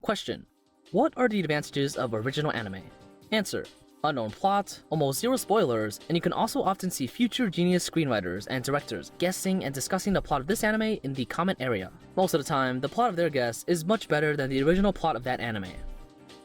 Question: what are the advantages of original anime? Answer: unknown plot, almost zero spoilers, and you can also often see future genius screenwriters and directors guessing and discussing the plot of this anime in the comment area. Most of the time, the plot of their guess is much better than the original plot of that anime.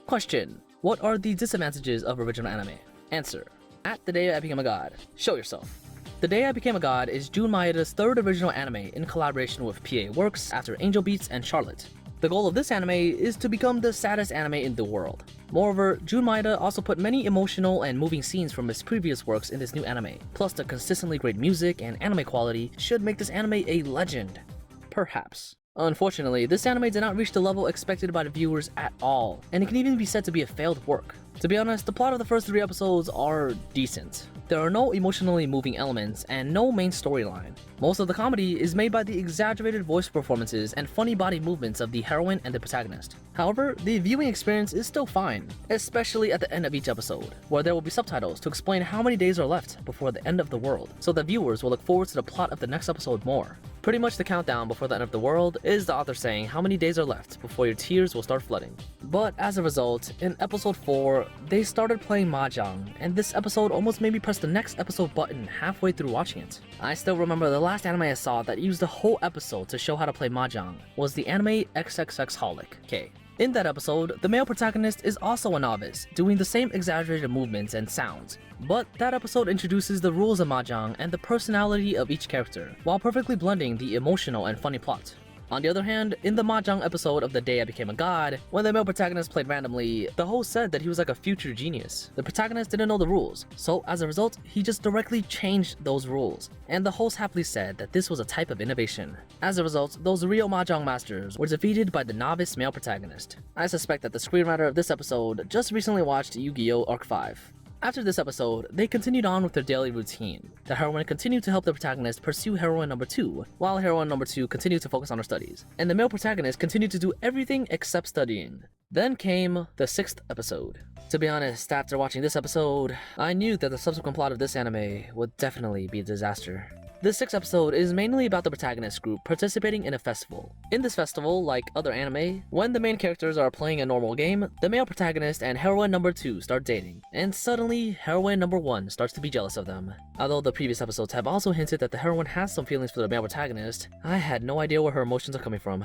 Question: what are the disadvantages of original anime? Answer: at The Day I Became a God, show yourself. The Day I Became a God is Jun Maeda's third original anime in collaboration with PA Works after Angelbeats and Charlotte. The goal of this anime is to become the saddest anime in the world. Moreover, Jun Maeda also put many emotional and moving scenes from his previous works in this new anime, plus the consistently great music and anime quality should make this anime a legend. Perhaps. Unfortunately, this anime did not reach the level expected by the viewers at all, and it can even be said to be a failed work. To be honest, the plot of the first 3 episodes are decent. There are no emotionally moving elements and no main storyline. Most of the comedy is made by the exaggerated voice performances and funny body movements of the heroine and the protagonist. However, the viewing experience is still fine, especially at the end of each episode, where there will be subtitles to explain how many days are left before the end of the world, so that viewers will look forward to the plot of the next episode more. Pretty much the countdown before the end of the world is the author saying how many days are left before your tears will start flooding. But as a result, in episode 4, they started playing mahjong, and this episode almost made me press the next episode button halfway through watching it. I still remember the last anime I saw that used a whole episode to show how to play mahjong was the anime XXX Holic. Okay. In that episode, the male protagonist is also a novice, doing the same exaggerated movements and sounds. But that episode introduces the rules of mahjong and the personality of each character, while perfectly blending the emotional and funny plot. On the other hand, in the mahjong episode of The Day I Became a God, when the male protagonist played randomly, the host said that he was like a future genius. The protagonist didn't know the rules, so as a result, he just directly changed those rules, and the host happily said that this was a type of innovation. As a result, those real mahjong masters were defeated by the novice male protagonist. I suspect that the screenwriter of this episode just recently watched Yu-Gi-Oh! Arc 5. After this episode, they continued on with their daily routine. The heroine continued to help the protagonist pursue heroine number 2, while heroine number 2 continued to focus on her studies, and the male protagonist continued to do everything except studying. Then came the 6th episode. To be honest, after watching this episode, I knew that the subsequent plot of this anime would definitely be a disaster. This 6th episode is mainly about the protagonist group participating in a festival. In this festival, like other anime, when the main characters are playing a normal game, the male protagonist and heroine number 2 start dating, and suddenly heroine number 1 starts to be jealous of them. Although the previous episodes have also hinted that the heroine has some feelings for the male protagonist, I had no idea where her emotions are coming from.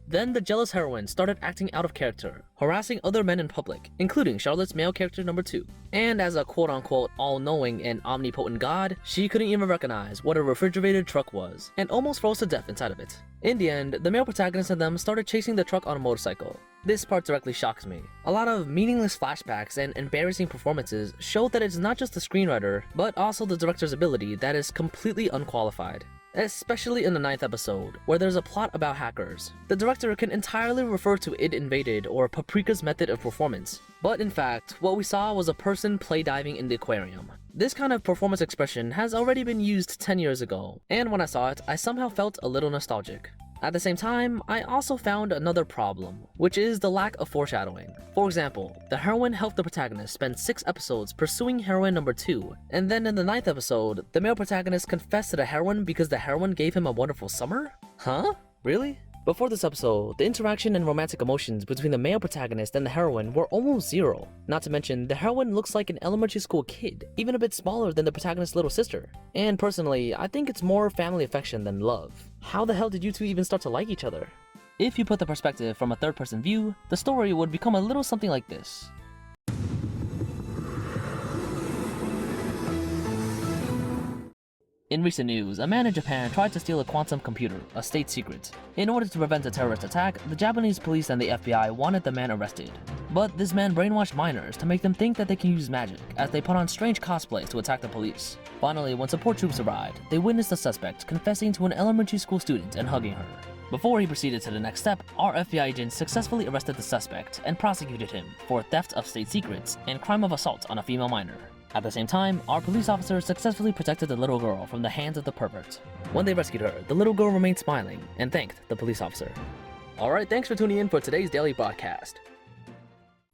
Then the jealous heroine started acting out of character, harassing other men in public, including Charlotte's male character number 2. And as a quote-unquote all-knowing and omnipotent god, she couldn't even recognize what a refrigerated truck was, and almost froze to death inside of it. In the end, the male protagonist and them started chasing the truck on a motorcycle. This part directly shocks me. A lot of meaningless flashbacks and embarrassing performances show that it's not just the screenwriter, but also the director's ability that is completely unqualified. Especially in the 9th episode, where there's a plot about hackers. The director can entirely refer to Id Invaded or Paprika's method of performance. But in fact, what we saw was a person play diving in the aquarium. This kind of performance expression has already been used 10 years ago, and when I saw it, I somehow felt a little nostalgic. At the same time, I also found another problem, which is the lack of foreshadowing. For example, the heroine helped the protagonist spend 6 episodes pursuing heroine number 2, and then in the 9th episode, the male protagonist confessed to the heroine because the heroine gave him a wonderful summer? Huh? Really? Before this episode, the interaction and romantic emotions between the male protagonist and the heroine were almost zero. Not to mention, the heroine looks like an elementary school kid, even a bit smaller than the protagonist's little sister. And personally, I think it's more family affection than love. How the hell did you two even start to like each other? If you put the perspective from a third-person view, the story would become a little something like this. In recent news, a man in Japan tried to steal a quantum computer, a state secret. In order to prevent a terrorist attack, the Japanese police and the FBI wanted the man arrested. But this man brainwashed minors to make them think that they can use magic, as they put on strange cosplays to attack the police. Finally, when support troops arrived, they witnessed the suspect confessing to an elementary school student and hugging her. Before he proceeded to the next step, our FBI agents successfully arrested the suspect and prosecuted him for theft of state secrets and crime of assault on a female minor. At the same time, our police officers successfully protected the little girl from the hands of the pervert. When they rescued her, the little girl remained smiling and thanked the police officer. Alright, thanks for tuning in for today's daily broadcast.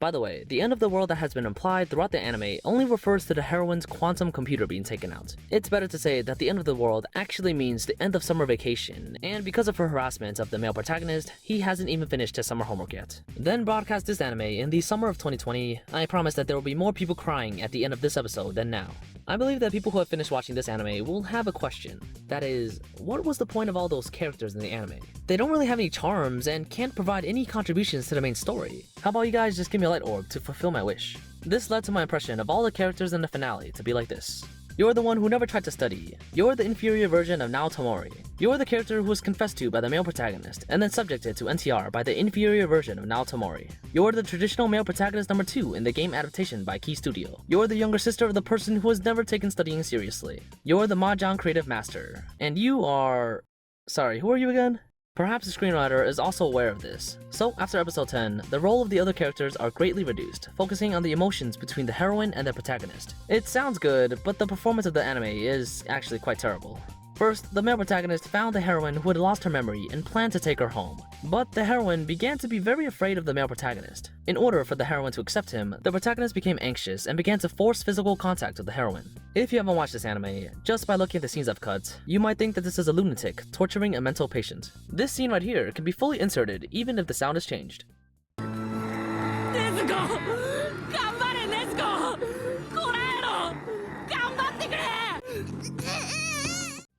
By the way, the end of the world that has been implied throughout the anime only refers to the heroine's quantum computer being taken out. It's better to say that the end of the world actually means the end of summer vacation, and because of her harassment of the male protagonist, he hasn't even finished his summer homework yet. Then broadcast this anime in the summer of 2020, I promise that there will be more people crying at the end of this episode than now. I believe that people who have finished watching this anime will have a question. That is, what was the point of all those characters in the anime? They don't really have any charms and can't provide any contributions to the main story. How about you guys just give me a light orb to fulfill my wish? This led to my impression of all the characters in the finale to be like this. You're the one who never tried to study. You're the inferior version of Naotomori. You're the character who was confessed to by the male protagonist and then subjected to NTR by the inferior version of Naotomori. You're the traditional male protagonist number 2 in the game adaptation by Key Studio. You're the younger sister of the person who has never taken studying seriously. You're the Mahjong creative master. And you are... Sorry, who are you again? Perhaps the screenwriter is also aware of this. So, after episode 10, the role of the other characters are greatly reduced, focusing on the emotions between the heroine and the protagonist. It sounds good, but the performance of the anime is actually quite terrible. First, the male protagonist found the heroine who had lost her memory and planned to take her home. But the heroine began to be very afraid of the male protagonist. In order for the heroine to accept him, the protagonist became anxious and began to force physical contact with the heroine. If you haven't watched this anime, just by looking at the scenes I've cut, you might think that this is a lunatic torturing a mental patient. This scene right here can be fully inserted even if the sound is changed.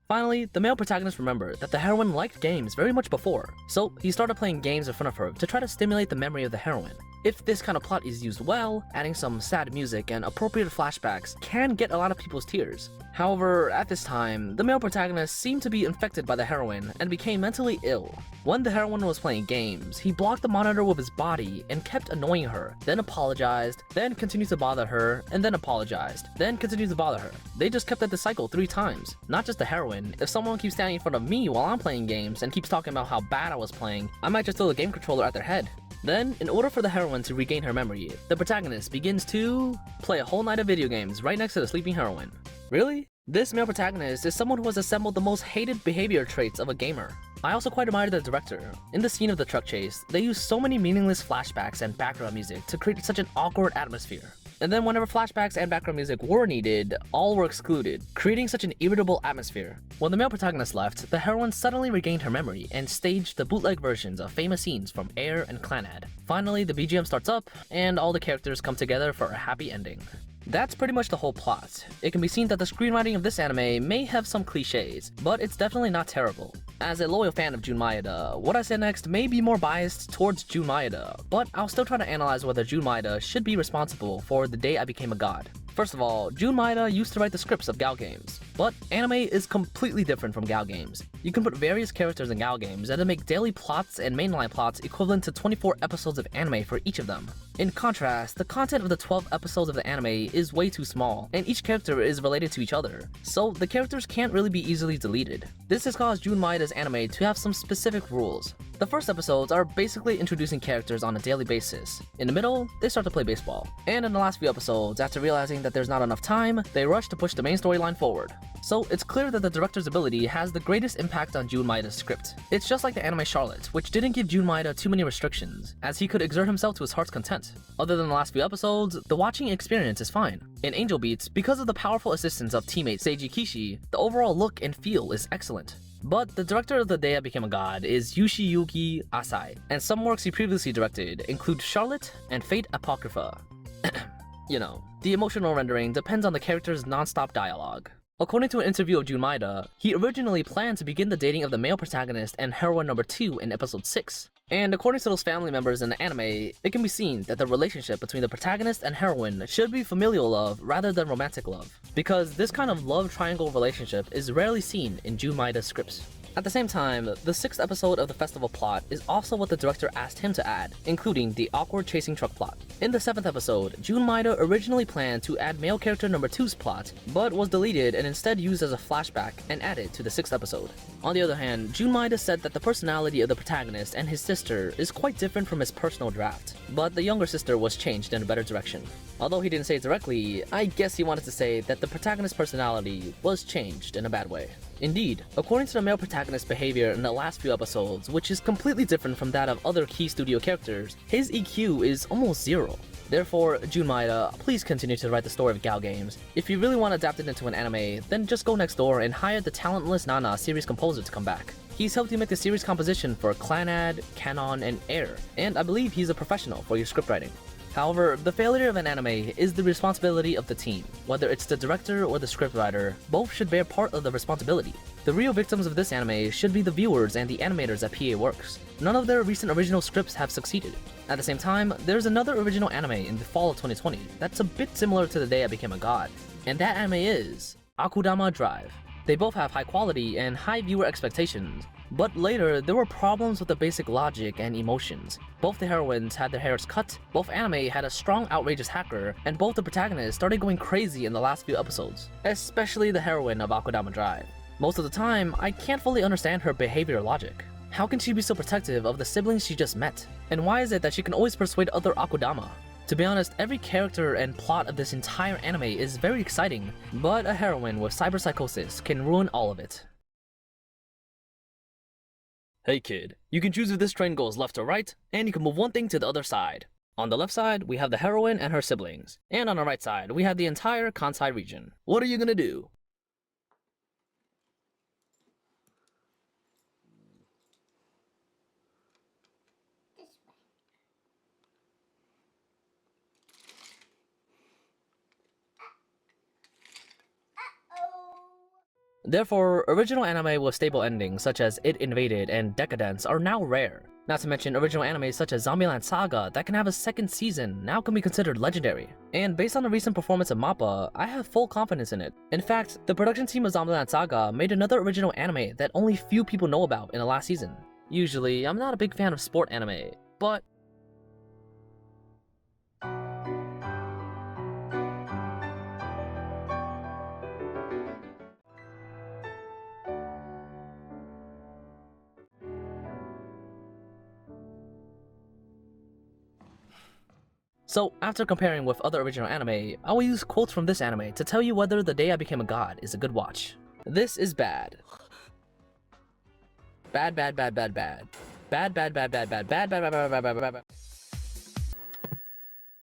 Finally, the male protagonist remembered that the heroine liked games very much before, so he started playing games in front of her to try to stimulate the memory of the heroine. If this kind of plot is used well, adding some sad music and appropriate flashbacks can get a lot of people's tears. However, at this time, the male protagonist seemed to be infected by the heroine and became mentally ill. When the heroine was playing games, he blocked the monitor with his body and kept annoying her, then apologized, then continued to bother her, and then apologized, then continued to bother her. They just kept at the cycle 3 times. Not just the heroine, if someone keeps standing in front of me while I'm playing games and keeps talking about how bad I was playing, I might just throw the game controller at their head. Then, in order for the heroine to regain her memory, the protagonist begins to play a whole night of video games right next to the sleeping heroine. Really? This male protagonist is someone who has assembled the most hated behavior traits of a gamer. I also quite admire the director. In the scene of the truck chase, they use so many meaningless flashbacks and background music to create such an awkward atmosphere. And then whenever flashbacks and background music were needed, all were excluded, creating such an irritable atmosphere. When the male protagonist left, the heroine suddenly regained her memory and staged the bootleg versions of famous scenes from Air and Clannad. Finally, the BGM starts up, and all the characters come together for a happy ending. That's pretty much the whole plot. It can be seen that the screenwriting of this anime may have some cliches, but it's definitely not terrible. As a loyal fan of Jun Maeda, what I say next may be more biased towards Jun Maeda, but I'll still try to analyze whether Jun Maeda should be responsible for The Day I Became a God. First of all, Jun Maeda used to write the scripts of Galgames, but anime is completely different from Galgames. You can put various characters in Galgames and then make daily plots and mainline plots equivalent to 24 episodes of anime for each of them. In contrast, the content of the 12 episodes of the anime is way too small, and each character is related to each other, so the characters can't really be easily deleted. This has caused Jun Maeda's anime to have some specific rules. The first episodes are basically introducing characters on a daily basis. In the middle, they start to play baseball. And in the last few episodes, after realizing that there's not enough time, they rush to push the main storyline forward. So it's clear that the director's ability has the greatest impact on Jun Maeda's script. It's just like the anime Charlotte, which didn't give Jun Maeda too many restrictions, as he could exert himself to his heart's content. Other than the last few episodes, the watching experience is fine. In Angelbeats, because of the powerful assistance of teammate Seiji Kishi, the overall look and feel is excellent. But the director of The Day I Became a God is Yoshiyuki Asai, and some works he previously directed include Charlotte and Fate Apocrypha. You know, the emotional rendering depends on the character's non-stop dialogue. According to an interview of Jun Maeda, he originally planned to begin the dating of the male protagonist and heroine number 2 in episode 6. And according to those family members in the anime, it can be seen that the relationship between the protagonist and heroine should be familial love rather than romantic love, because this kind of love triangle relationship is rarely seen in Jun Maeda's scripts. At the same time, the 6th episode of the festival plot is also what the director asked him to add, including the awkward chasing truck plot. In the 7th episode, Jun Maeda originally planned to add male character number 2's plot, but was deleted and instead used as a flashback and added to the 6th episode. On the other hand, Jun Maeda said that the personality of the protagonist and his sister is quite different from his personal draft, but the younger sister was changed in a better direction. Although he didn't say it directly, I guess he wanted to say that the protagonist's personality was changed in a bad way. Indeed, according to the male protagonist's behavior in the last few episodes, which is completely different from that of other Key Studio characters, his EQ is almost 0. Therefore, Jun Maeda, please continue to write the story of Galgames. If you really want to adapt it into an anime, then just go next door and hire the talentless Nana series composer to come back. He's helped you make the series composition for Clannad, Kanon, and Air, and I believe he's a professional for your scriptwriting. However, the failure of an anime is the responsibility of the team. Whether it's the director or the scriptwriter, both should bear part of the responsibility. The real victims of this anime should be the viewers and the animators at PA Works. None of their recent original scripts have succeeded. At the same time, there's another original anime in the fall of 2020 that's a bit similar to The Day I Became a God, and that anime is Akudamadrive. They both have high quality and high viewer expectations, but later there were problems with the basic logic and emotions. Both the heroines had their hairs cut, both anime had a strong outrageous hacker, and both the protagonists started going crazy in the last few episodes, especially the heroine of Akudamadrive. Most of the time, I can't fully understand her behavior logic. How can she be so protective of the siblings she just met? And why is it that she can always persuade other Akudama? To be honest, every character and plot of this entire anime is very exciting, but a heroine with cyberpsychosis can ruin all of it. Hey kid, you can choose if this train goes left or right, and you can move one thing to the other side. On the left side, we have the heroine and her siblings, and on the right side, we have the entire Kansai region. What are you gonna do? Therefore, original anime with stable endings such as It Invaded and Decadence are now rare. Not to mention original anime such as Zombieland Saga that can have a second season now can be considered legendary. And based on the recent performance of MAPPA, I have full confidence in it. In fact, the production team of Zombieland Saga made another original anime that only few people know about in the last season. Usually, I'm not a big fan of sport anime, but so, after comparing with other original anime, I will use quotes from this anime to tell you whether The Day I Became a God is a good watch. This is bad. Bad, bad, bad, bad, bad. Bad, bad, bad, bad, bad, bad, bad, bad, bad, bad, bad, bad.